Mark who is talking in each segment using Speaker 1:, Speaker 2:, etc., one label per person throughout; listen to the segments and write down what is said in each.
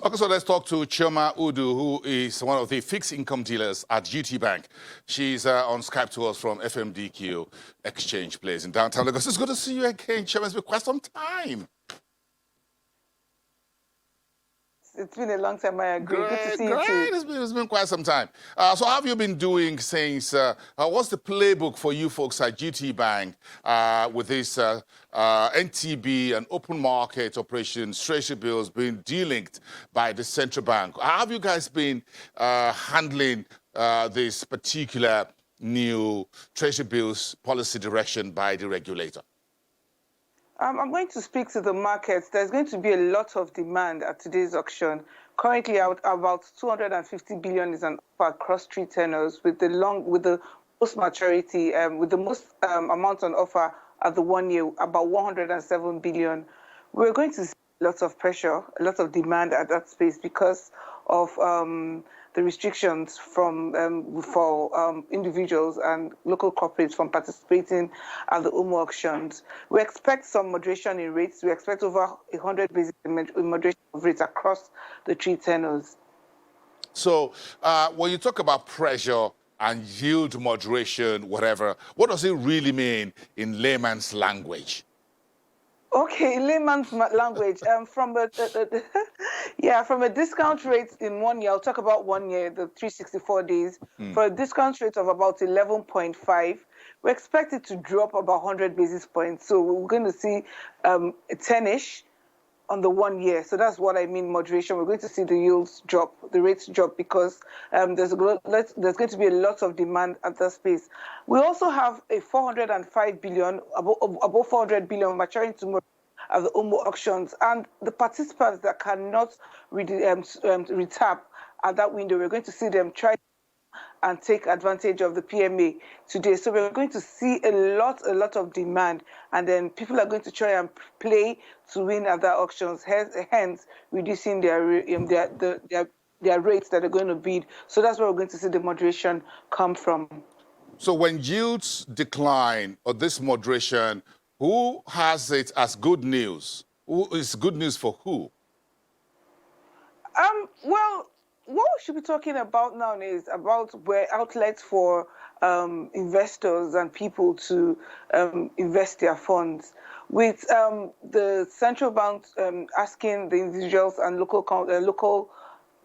Speaker 1: Okay, so let's talk to Chioma Udu, who is one of the fixed income dealers at GT Bank. She's on Skype to us from FMDQ Exchange Place in downtown Lagos. It's good to see you again, Chioma. It's been quite some time.
Speaker 2: It's been a long time, I agree. Good to see you too.
Speaker 1: It's been quite some time. So how have you been doing since, what's the playbook for you folks at GT Bank with this NTB and open market operations, treasury bills being delinked by the central bank? How have you guys been handling this particular new treasury bills policy direction by the regulator?
Speaker 2: I'm going to speak to the markets. There's going to be a lot of demand at today's auction. Currently, about 250 billion is an offer across 3 tenors, with the most maturity, with the most amount on offer at the 1 year, about 107 billion. We're going to see lots of pressure, a lot of demand at that space because of the restrictions for individuals and local corporates from participating at the OMO auctions. We expect some moderation in rates. We expect over 100 basis points in moderation of rates across the 3 tenors.
Speaker 1: So when you talk about pressure and yield moderation, whatever, what does it really mean in layman's language?
Speaker 2: Okay, in layman's language, from a discount rate in 1 year, I'll talk about 1 year, the 364 days, for a discount rate of about 11.5, we expect it to drop about 100 basis points. So we're going to see a 10-ish on the 1 year. So that's what I mean, moderation. We're going to see the yields drop, the rates drop, because there's going to be a lot of demand at that space. We also have a 405 billion, above 400 billion maturing tomorrow at the OMO auctions, and the participants that cannot retap at that window, we're going to see them try and take advantage of the PMA today. So we're going to see a lot of demand, and then people are going to try and play to win at the auctions, hence reducing their rates that are going to bid. So that's where we're going to see the moderation come from.
Speaker 1: So when yields decline or this moderation, who has it as good news? Who is good news for who?
Speaker 2: Well, what we should be talking about now is about where outlets for investors and people to invest their funds. With the central bank asking the individuals and local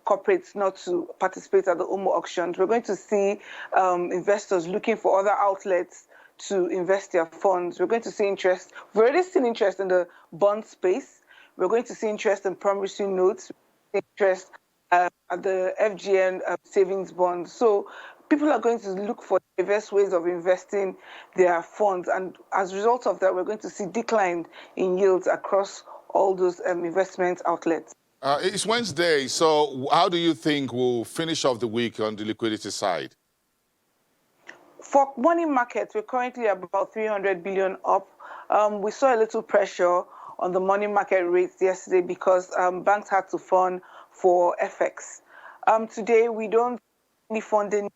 Speaker 2: corporates not to participate at the OMO auctions, we're going to see investors looking for other outlets to invest their funds. We're going to see interest. We've already seen interest in the bond space. We're going to see interest in promissory notes, interest at the FGN savings bonds. So people are going to look for diverse ways of investing their funds. And as a result of that, we're going to see decline in yields across all those investment outlets.
Speaker 1: It's Wednesday, so how do you think we'll finish off the week on the liquidity side?
Speaker 2: For money markets, we're currently about 300 billion up. We saw a little pressure on the money market rates yesterday because banks had to fund for FX. Today, we don't any funding.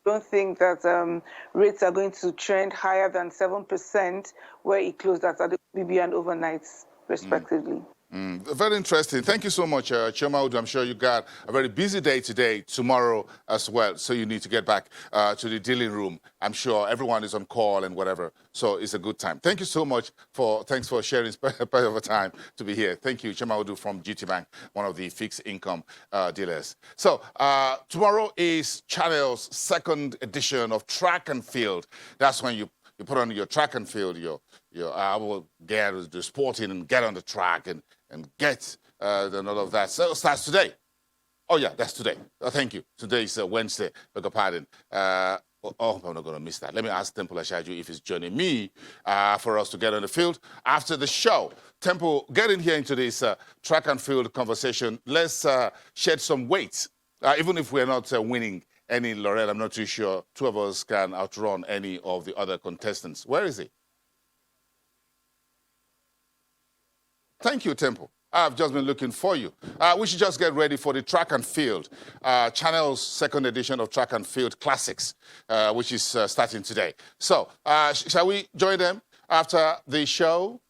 Speaker 2: Don't think that rates are going to trend higher than 7%, where it closed at the BB and overnights, respectively.
Speaker 1: Very interesting. Thank you so much, Chioma Udu. I'm sure you got a very busy day today, tomorrow as well, so you need to get back to the dealing room. I'm sure everyone is on call and whatever, so it's a good time. Thank you so much thanks for sharing part of the time to be here. Thank you, Chioma Udu from GT Bank, one of the fixed income dealers. So tomorrow is Channel's second edition of Track and Field. That's when you put on your track and field, I will get the sporting and get on the track and get and all of that. So it starts today. Oh, yeah, that's today. Thank you. Today is Wednesday. Beg your pardon. I'm not going to miss that. Let me ask Temple Ashaju if he's joining me for us to get on the field after the show. Temple, get in here into this track and field conversation. Let's shed some weight. Even if we're not winning any laurel, I'm not too sure 2 of us can outrun any of the other contestants. Where is he? Thank you, Temple. I've just been looking for you. We should just get ready for the Track and Field, Channel's second edition of Track and Field Classics, which is starting today. So, shall we join them after the show?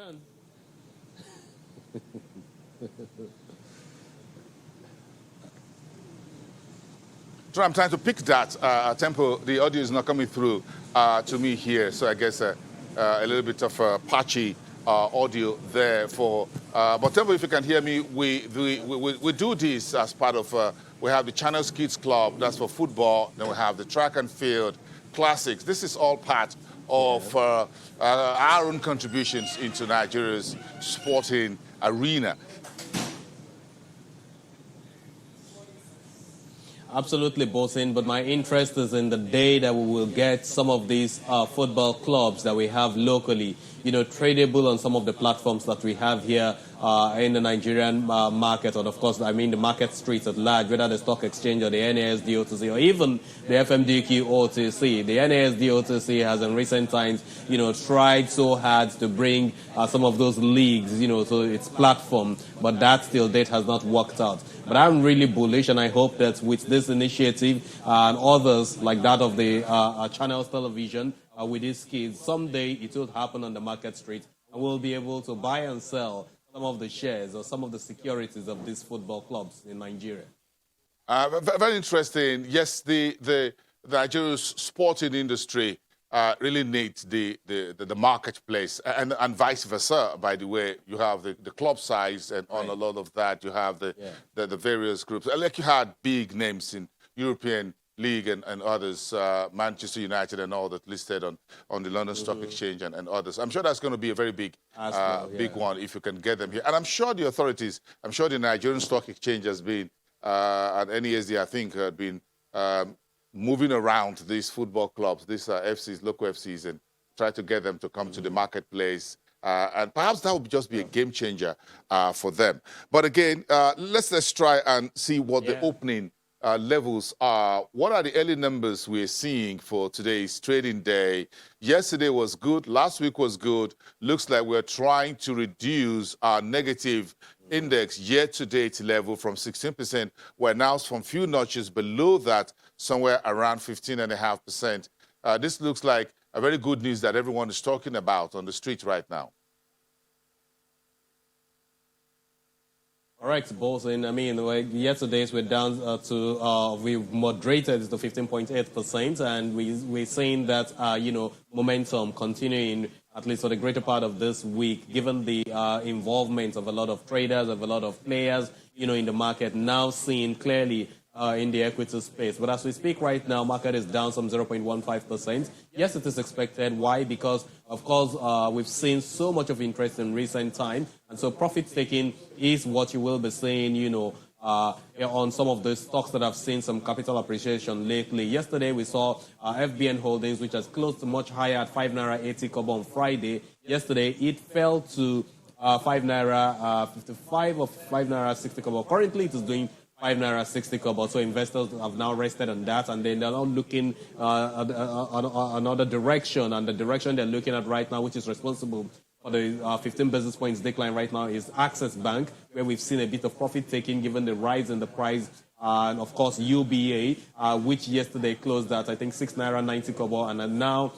Speaker 3: can.
Speaker 1: So I'm trying to pick that tempo. The audio is not coming through to me here, so I guess a little bit of patchy audio there for. But tempo, if you can hear me, we do this as part of. We have the Channels Kids Club. That's for football. Then we have the track and field classics. This is all part of our own contributions into Nigeria's sporting arena.
Speaker 3: Absolutely, Bosin, but my interest is in the day that we will get some of these football clubs that we have locally, tradable on some of the platforms that we have here in the Nigerian market, and of course, I mean the market streets at large, whether the stock exchange or the NASD OTC or even the FMDQ OTC. The NASD OTC has in recent times, tried so hard to bring some of those leagues, to its platform, but that still date has not worked out. But I'm really bullish, and I hope that with this initiative and others like that of the Channels Television with these kids, someday it will happen on the market street, and we'll be able to buy and sell some of the shares or some of the securities of these football clubs in Nigeria.
Speaker 1: Very interesting. Yes, the Nigeria's sporting industry really needs the marketplace, and vice versa. By the way, you have the club size, and on a lot of that, you have the various groups. Like you had big names in European League and others, Manchester United and all that listed on the London Stock Exchange and others. I'm sure that's going to be a very big big one if you can get them here. And I'm sure the authorities, I'm sure the Nigerian Stock Exchange has been, and NESD, I think, had been moving around these football clubs, these FCs, local FCs, and try to get them to come to the marketplace. And perhaps that would just be a game changer for them. But again, let's try and see what the opening levels are. What are the early numbers we're seeing for today's trading day? Yesterday was good. Last week was good. Looks like we're trying to reduce our negative index year-to-date level from 16%. We're now from few notches below that, somewhere around 15.5%. This looks like a very good news that everyone is talking about on the street right now.
Speaker 3: All right, Bolton. I mean, yesterday we're down we've moderated to 15.8%, and we're saying that, momentum continuing at least for the greater part of this week, given the involvement of a lot of traders, of a lot of players, in the market, now seeing clearly in the equity space. But as we speak right now, market is down some 0.15%. Yes, it is expected. Why? Because, of course, we've seen so much of interest in recent time. And so profit taking is what you will be seeing, on some of the stocks that have seen some capital appreciation lately. Yesterday, we saw FBN Holdings, which has closed much higher at 5 naira 80 kobo on Friday. Yesterday, it fell to 5 naira 55 or 5 naira 60 kobo. Currently, it is doing 5 naira 60 kobo. So investors have now rested on that, and they're now looking another direction. And the direction they're looking at right now, which is responsible for the 15 basis points decline right now, is Access Bank, where we've seen a bit of profit taking given the rise in the price. And of course, UBA, which yesterday closed at, I think, 6 naira 90 kobo, and now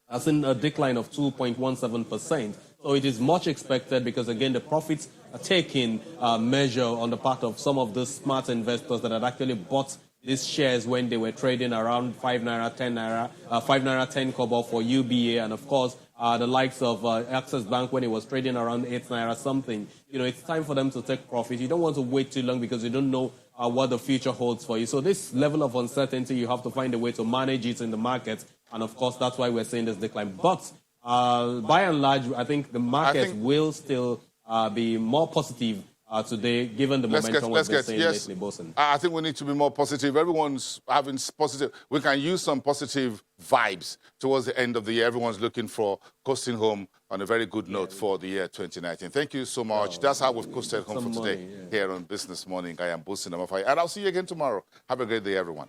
Speaker 3: has seen a decline of 2.17%. So it is much expected because, again, the profits are taking measure on the part of some of the smart investors that had actually bought these shares when they were trading around 5 naira 10 kobo for UBA, and of course the likes of Access Bank when it was trading around 8 naira something. It's time for them to take profit. You don't want to wait too long because you don't know what the future holds for you. So this level of uncertainty, you have to find a way to manage it in the market, and of course that's why we're seeing this decline. But by and large, I think the market will still be more positive today, given the momentum we've been seeing lately, Bosun.
Speaker 1: I think we need to be more positive. Everyone's having positive. We can use some positive vibes towards the end of the year. Everyone's looking for coasting home on a very good note for the year 2019. Thank you so much. That's how we've coasted home for today here on Business Morning. I am Bosun Amafai, and I'll see you again tomorrow. Have a great day, everyone.